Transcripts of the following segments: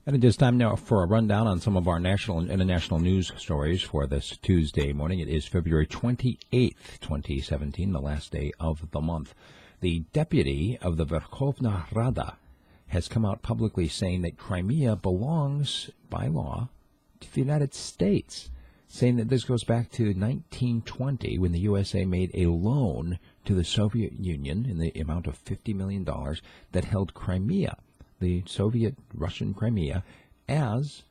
And it is time now for a rundown on some of our national and international news stories for this Tuesday morning. It is February 28th, 2017, the last day of the month. The deputy of the Verkhovna Rada has come out publicly saying that Crimea belongs, by law, to the United States, saying that this goes back to 1920 when the USA made a loan to the Soviet Union in the amount of $50 million that held Crimea, the Soviet-Russian Crimea, as,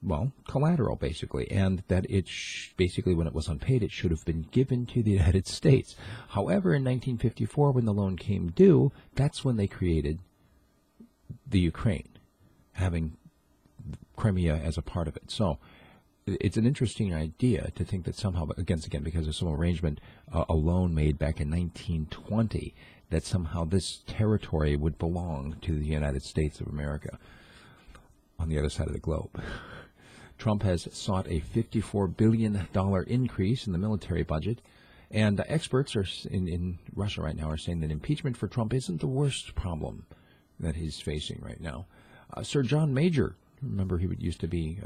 well, collateral, basically, and that it basically, when it was unpaid, it should have been given to the United States. However, in 1954, when the loan came due, that's when they created the Ukraine, having Crimea as a part of it. So it's an interesting idea to think that somehow, again, because of some arrangement, a loan made back in 1920, that somehow this territory would belong to the United States of America on the other side of the globe. Trump has sought a $54 billion increase in the military budget, and experts are in Russia right now are saying that impeachment for Trump isn't the worst problem that he's facing right now. Sir John Major, remember he used to be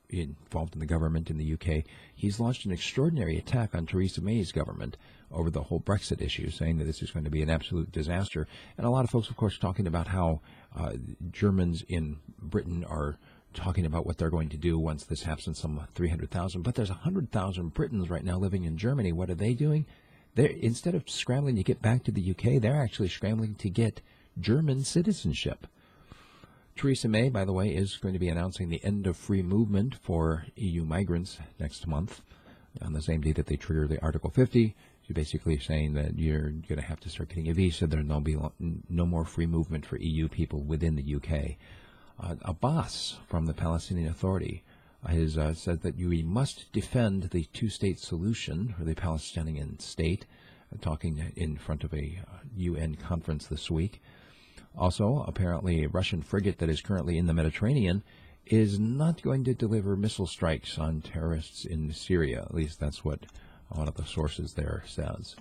involved in the government in the UK, he's launched an extraordinary attack on Theresa May's government over the whole Brexit issue, saying that this is going to be an absolute disaster. And a lot of folks, of course, talking about how Germans in Britain are talking about what they're going to do once this happens, some 300,000. But there's 100,000 Britons right now living in Germany. What are they doing? Instead of scrambling to get back to the UK, they're actually scrambling to get German citizenship. Theresa May, by the way, is going to be announcing the end of free movement for EU migrants next month, on the same day that they trigger the Article 50. She's basically saying that you're going to have to start getting a visa. There'll be no more free movement for EU people within the UK. Abbas from the Palestinian Authority has said that we must defend the two-state solution for the Palestinian state, talking in front of a UN conference this week. Also, apparently, a Russian frigate that is currently in the Mediterranean is not going to deliver missile strikes on terrorists in Syria. At least that's what one of the sources there says.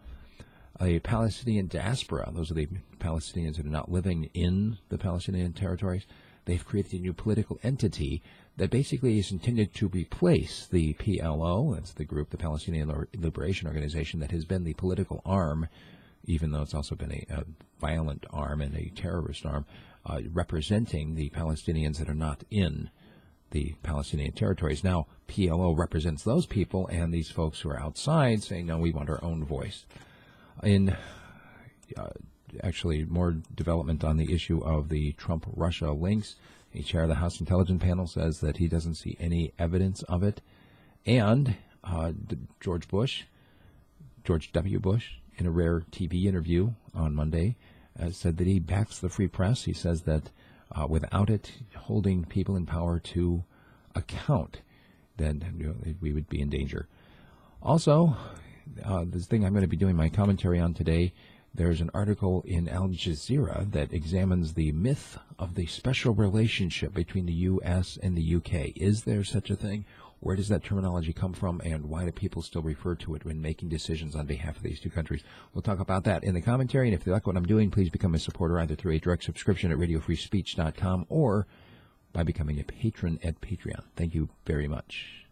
A Palestinian diaspora, those are the Palestinians that are not living in the Palestinian territories, they've created a new political entity that basically is intended to replace the PLO, that's the group, the Palestinian Liberation Organization, that has been the political arm, even though it's also been a violent arm and a terrorist arm, representing the Palestinians that are not in the Palestinian territories. Now, PLO represents those people, and these folks who are outside saying, no, we want our own voice. In actually more development on the issue of the Trump-Russia links, the chair of the House Intelligence Panel says that he doesn't see any evidence of it. And George W. Bush, in a rare TV interview on Monday, said that he backs the free press. He says that without it holding people in power to account, then we would be in danger. Also, this thing I'm going to be doing my commentary on today, there's an article in Al Jazeera that examines the myth of the special relationship between the U.S. and the U.K. Is there such a thing? Where does that terminology come from, and why do people still refer to it when making decisions on behalf of these two countries? We'll talk about that in the commentary, and if you like what I'm doing, please become a supporter either through a direct subscription at radiofreespeech.com or by becoming a patron at Patreon. Thank you very much.